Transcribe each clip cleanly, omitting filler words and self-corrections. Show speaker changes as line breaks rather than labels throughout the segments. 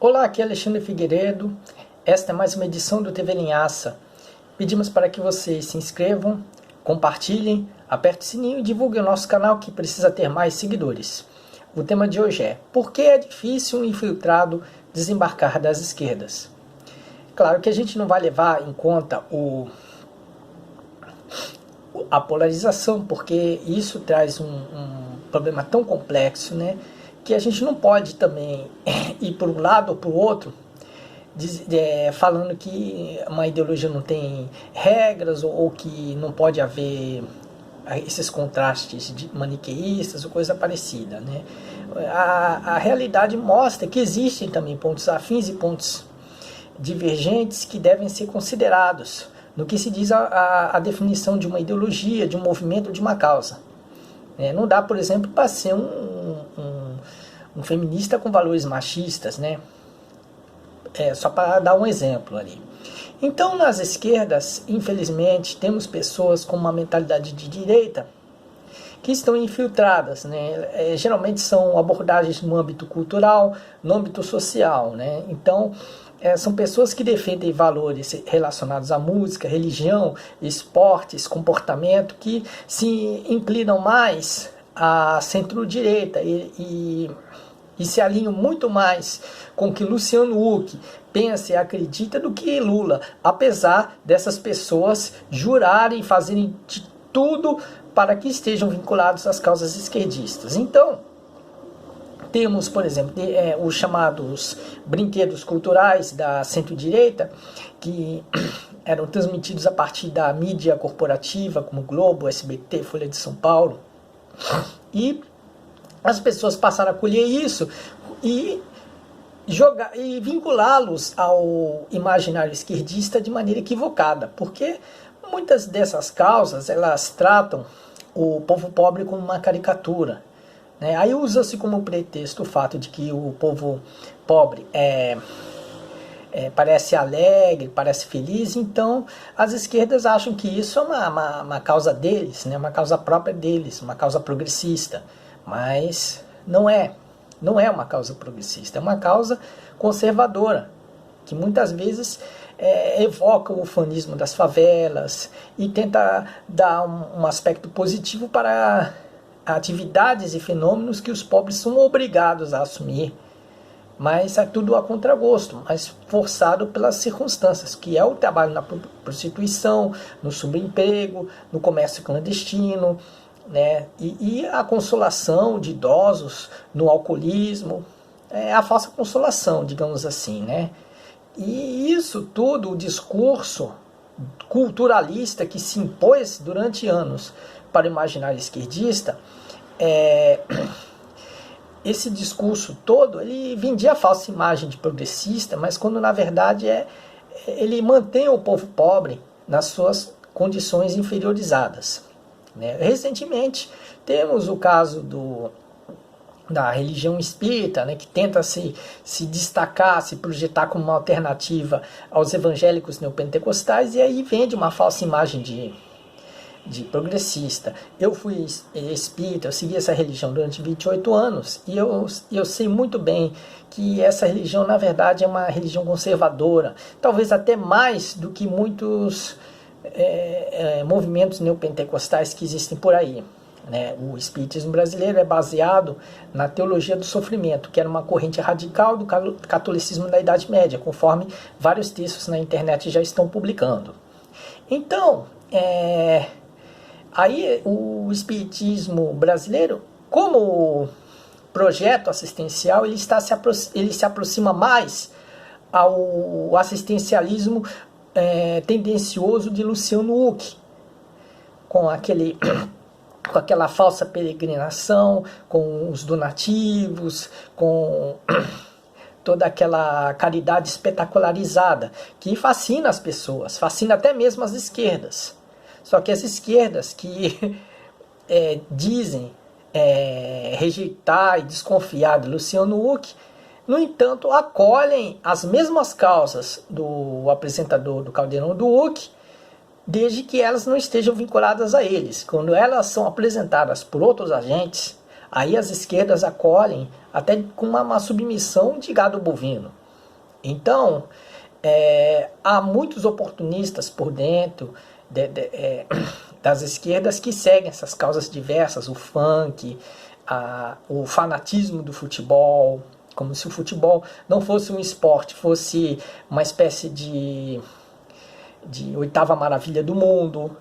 Olá, aqui é Alexandre Figueiredo. Esta é mais uma edição do TV Linhaça. Pedimos para que vocês se inscrevam, compartilhem, apertem o sininho e divulguem o nosso canal que precisa ter mais seguidores. O tema de hoje é: por que é difícil um infiltrado desembarcar das esquerdas? Claro que a gente não vai levar em conta a polarização, porque isso traz um problema tão complexo, né? Que a gente não pode também ir para um lado ou para o outro, falando que uma ideologia não tem regras ou que não pode haver esses contrastes maniqueístas ou coisa parecida, né? A realidade mostra que existem também pontos afins e pontos divergentes que devem ser considerados no que se diz a definição de uma ideologia, de um movimento, de uma causa. Não dá, por exemplo, para ser um feminista com valores machistas, né? Só para dar um exemplo ali. Então, nas esquerdas, infelizmente, temos pessoas com uma mentalidade de direita que estão infiltradas, né? Geralmente são abordagens no âmbito cultural, no âmbito social, né? Então, são pessoas que defendem valores relacionados à música, religião, esportes, comportamento, que se inclinam mais à centro-direita e se alinham muito mais com o que Luciano Huck pensa e acredita do que Lula, apesar dessas pessoas jurarem, fazerem de tudo para que estejam vinculados às causas esquerdistas. Então, temos, por exemplo, os chamados brinquedos culturais da centro-direita, que eram transmitidos a partir da mídia corporativa, como Globo, SBT, Folha de São Paulo. E as pessoas passaram a colher isso e vinculá-los ao imaginário esquerdista de maneira equivocada, porque muitas dessas causas elas tratam o povo pobre como uma caricatura. Aí usa-se como pretexto o fato de que o povo pobre parece alegre, parece feliz, então as esquerdas acham que isso é uma causa deles, né? Uma causa própria deles, uma causa progressista, mas não é uma causa progressista, é uma causa conservadora, que muitas vezes evoca o ufanismo das favelas e tenta dar um aspecto positivo para atividades e fenômenos que os pobres são obrigados a assumir, mas é tudo a contragosto, mas forçado pelas circunstâncias, que é o trabalho na prostituição, no subemprego, no comércio clandestino, né? E a consolação de idosos no alcoolismo, a falsa consolação, digamos assim, né? E isso tudo, o discurso culturalista que se impôs durante anos para o imaginário esquerdista, esse discurso todo, ele vendia a falsa imagem de progressista, mas quando na verdade ele mantém o povo pobre nas suas condições inferiorizadas, né? Recentemente temos o caso da religião espírita, né, que tenta se destacar, se projetar como uma alternativa aos evangélicos neopentecostais, e aí vende uma falsa imagem de progressista. Eu fui espírita, eu segui essa religião durante 28 anos, e eu sei muito bem que essa religião, na verdade, é uma religião conservadora, talvez até mais do que muitos movimentos neopentecostais que existem por aí. O espiritismo brasileiro é baseado na teologia do sofrimento, que era uma corrente radical do catolicismo da Idade Média, conforme vários textos na internet já estão publicando. Então, aí o espiritismo brasileiro, como projeto assistencial, ele se aproxima mais ao assistencialismo tendencioso de Luciano Huck, com aquela falsa peregrinação, com os donativos, com toda aquela caridade espetacularizada, que fascina as pessoas, fascina até mesmo as esquerdas. Só que as esquerdas que dizem rejeitar e desconfiar de Luciano Huck, no entanto, acolhem as mesmas causas do apresentador do Caldeirão do Huck, desde que elas não estejam vinculadas a eles. Quando elas são apresentadas por outros agentes, aí as esquerdas acolhem até com uma submissão de gado bovino. Então, há muitos oportunistas por dentro das esquerdas que seguem essas causas diversas, o funk, o fanatismo do futebol, como se o futebol não fosse um esporte, fosse uma espécie de oitava maravilha do mundo.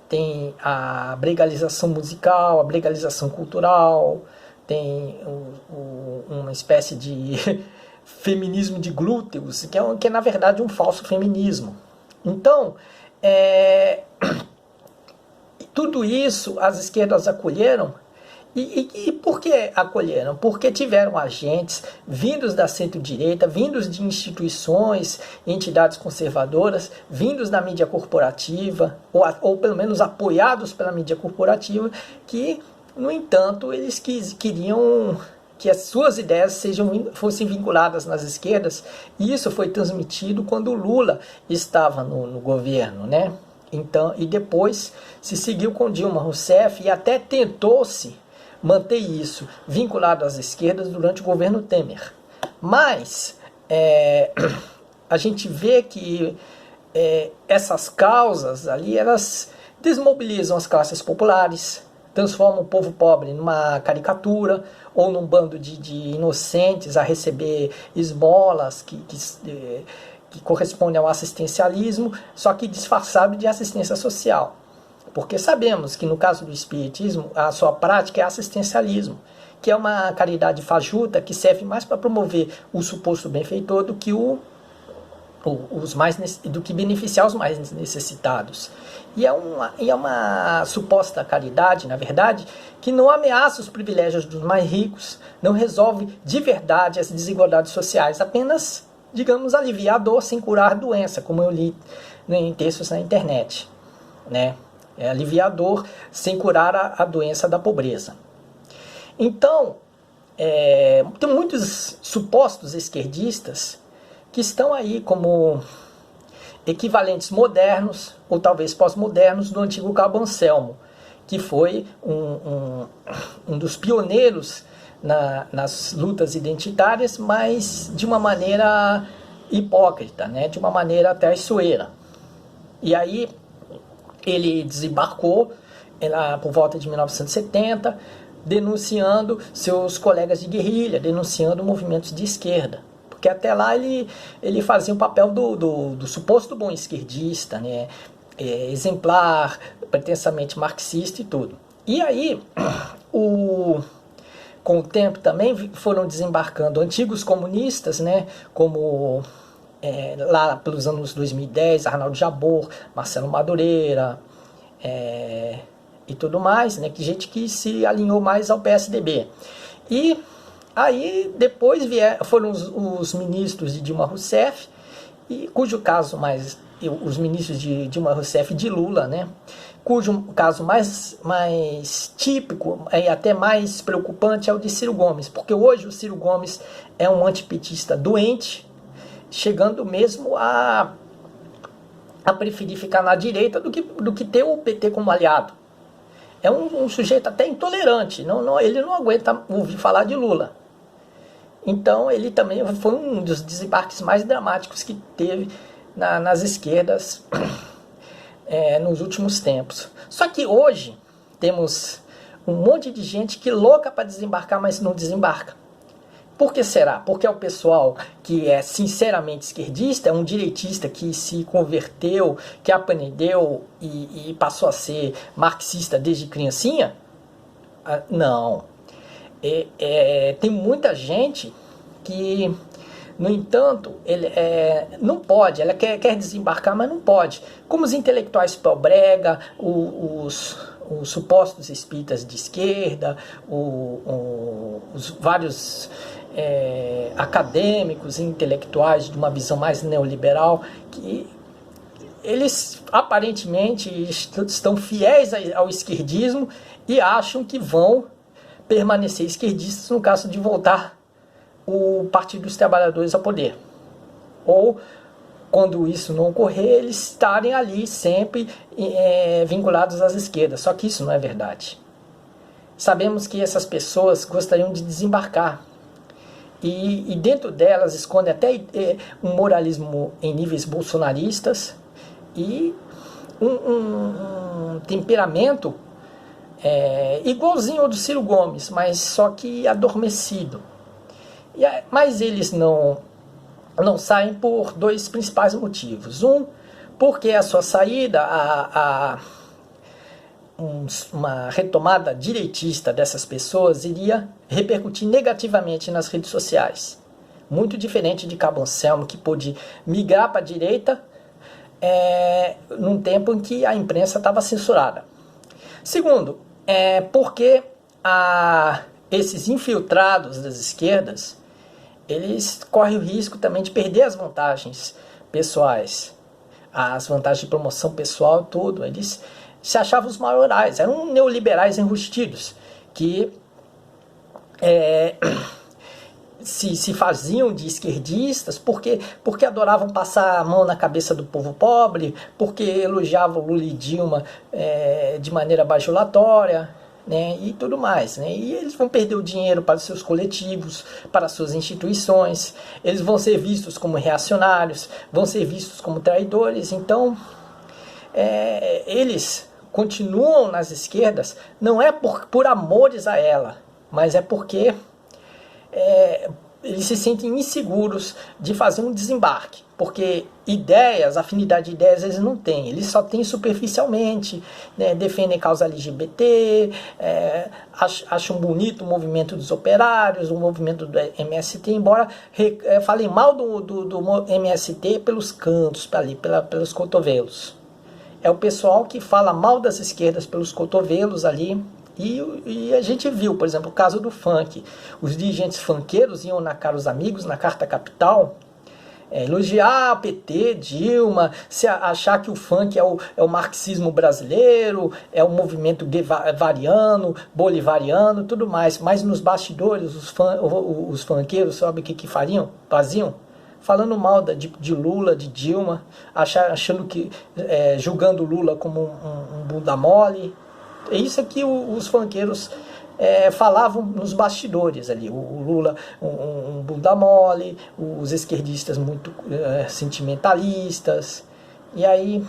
Tem a bregalização musical, a bregalização cultural, tem uma espécie de feminismo de glúteos, que é na verdade um falso feminismo. Então, tudo isso as esquerdas acolheram. E por que acolheram? Porque tiveram agentes vindos da centro-direita, vindos de instituições, entidades conservadoras, vindos da mídia corporativa, ou pelo menos apoiados pela mídia corporativa, que, no entanto, eles queriam que as suas ideias fossem vinculadas nas esquerdas, e isso foi transmitido quando o Lula estava no governo, né? Então, e depois se seguiu com Dilma Rousseff e até tentou-se manter isso vinculado às esquerdas durante o governo Temer. Mas a gente vê que essas causas ali, elas desmobilizam as classes populares, transformam o povo pobre numa caricatura ou num bando de inocentes a receber esmolas que correspondem ao assistencialismo, só que disfarçado de assistência social. Porque sabemos que no caso do espiritismo, a sua prática é assistencialismo, que é uma caridade fajuta que serve mais para promover o suposto benfeitor do que do que beneficiar os mais necessitados. E é uma suposta caridade, na verdade, que não ameaça os privilégios dos mais ricos, não resolve de verdade as desigualdades sociais, apenas, digamos, aliviar a dor sem curar a doença, como eu li em textos na internet, né? É aliviar a dor sem curar a doença da pobreza. Então, tem muitos supostos esquerdistas que estão aí como equivalentes modernos, ou talvez pós-modernos, do antigo Cabo Anselmo, que foi um dos pioneiros nas lutas identitárias, mas de uma maneira hipócrita, né? De uma maneira traiçoeira. E aí ele desembarcou por volta de 1970, denunciando seus colegas de guerrilha, denunciando movimentos de esquerda. Porque até lá ele fazia o papel do suposto bom esquerdista, né? Exemplar, pretensamente marxista e tudo. E aí, com o tempo também foram desembarcando antigos comunistas, né? Como lá pelos anos 2010, Arnaldo Jabor, Marcelo Madureira e tudo mais, né? Gente que se alinhou mais ao PSDB. E aí depois foram os ministros de Dilma Rousseff, cujo caso os ministros de Dilma Rousseff e de Lula, né? Cujo caso mais típico e até mais preocupante é o de Ciro Gomes, porque hoje o Ciro Gomes é um antipetista doente, chegando mesmo a preferir ficar na direita do que ter o PT como aliado. É um sujeito até intolerante, ele não aguenta ouvir falar de Lula. Então ele também foi um dos desembarques mais dramáticos que teve nas esquerdas nos últimos tempos. Só que hoje temos um monte de gente que louca para desembarcar, mas não desembarca. Por que será? Porque é o pessoal que é sinceramente esquerdista, é um direitista que se converteu, que aprendeu e passou a ser marxista desde criancinha? Não. Tem muita gente que, no entanto, não pode, ela quer desembarcar, mas não pode. Como os intelectuais pró-brega, os supostos espíritas de esquerda, os vários acadêmicos e intelectuais de uma visão mais neoliberal, que eles aparentemente estão fiéis ao esquerdismo e acham que vão permanecer esquerdistas no caso de voltar o Partido dos Trabalhadores ao poder. Ou, quando isso não ocorrer, eles estarem ali sempre vinculados às esquerdas. Só que isso não é verdade. Sabemos que essas pessoas gostariam de desembarcar. e dentro delas esconde até um moralismo em níveis bolsonaristas e um temperamento igualzinho ao do Ciro Gomes, mas só que adormecido. Mas eles não saem por dois principais motivos. Um, porque a sua saída, uma retomada direitista dessas pessoas iria repercutir negativamente nas redes sociais. Muito diferente de Cabo Anselmo, que pôde migrar para a direita num tempo em que a imprensa estava censurada. Segundo, porque esses infiltrados das esquerdas, eles correm o risco também de perder as vantagens pessoais, as vantagens de promoção pessoal, tudo. Eles se achavam os maiorais, eram neoliberais enrustidos, que se faziam de esquerdistas porque adoravam passar a mão na cabeça do povo pobre, porque elogiavam Lula e Dilma de maneira bajulatória, né, e tudo mais, né? E eles vão perder o dinheiro para os seus coletivos, para as suas instituições, eles vão ser vistos como reacionários, vão ser vistos como traidores. Então eles continuam nas esquerdas, não é por amores a ela, mas é porque eles se sentem inseguros de fazer um desembarque, porque afinidade de ideias eles não têm, eles só têm superficialmente, né? Defendem causa LGBT, acham bonito o movimento dos operários, o movimento do MST, embora falem mal do MST pelos cantos, pelos cotovelos. É o pessoal que fala mal das esquerdas pelos cotovelos ali. E a gente viu, por exemplo, o caso do funk. Os dirigentes funkeiros iam na Caros Amigos, na Carta Capital, elogiar a PT, Dilma, achar que o funk é o marxismo brasileiro, é o movimento guevariano, bolivariano, tudo mais. Mas nos bastidores, os funkeiros, sabe o que faziam? Falando mal de Lula, de Dilma, achando que julgando Lula como um bunda mole. É isso que os funkeiros falavam nos bastidores ali. O Lula, um bunda mole, os esquerdistas muito sentimentalistas. E aí,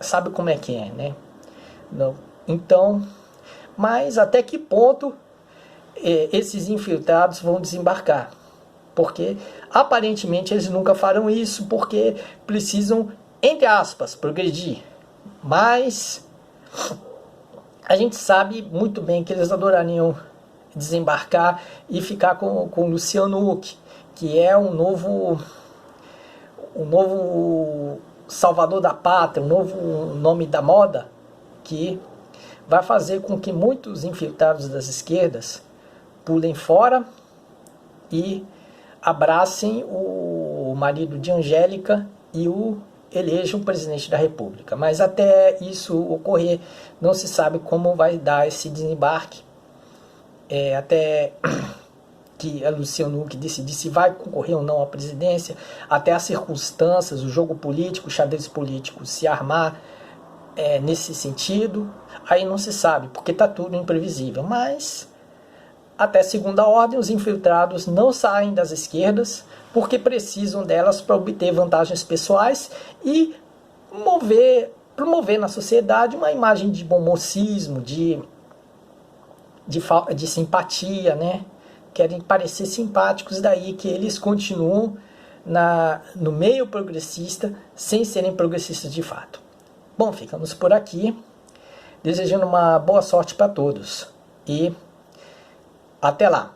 sabe como é que é, né? Não. Então, mas até que ponto esses infiltrados vão desembarcar? Porque aparentemente eles nunca farão isso, porque precisam, entre aspas, progredir. Mas a gente sabe muito bem que eles adorariam desembarcar e ficar com o Luciano Huck, que é um novo salvador da pátria, um novo nome da moda, que vai fazer com que muitos infiltrados das esquerdas pulem fora e abracem o marido de Angélica e o elejam presidente da República. Mas até isso ocorrer, não se sabe como vai dar esse desembarque, até que a Luciano Huck decidir se vai concorrer ou não à presidência, até as circunstâncias, o jogo político, o xadrez político se armar nesse sentido, aí não se sabe, porque está tudo imprevisível. Mas até segunda ordem, os infiltrados não saem das esquerdas porque precisam delas para obter vantagens pessoais e promover na sociedade uma imagem de bom mocismo, de simpatia, né? Querem parecer simpáticos, daí que eles continuam no meio progressista sem serem progressistas de fato. Bom, ficamos por aqui, desejando uma boa sorte para todos e até lá!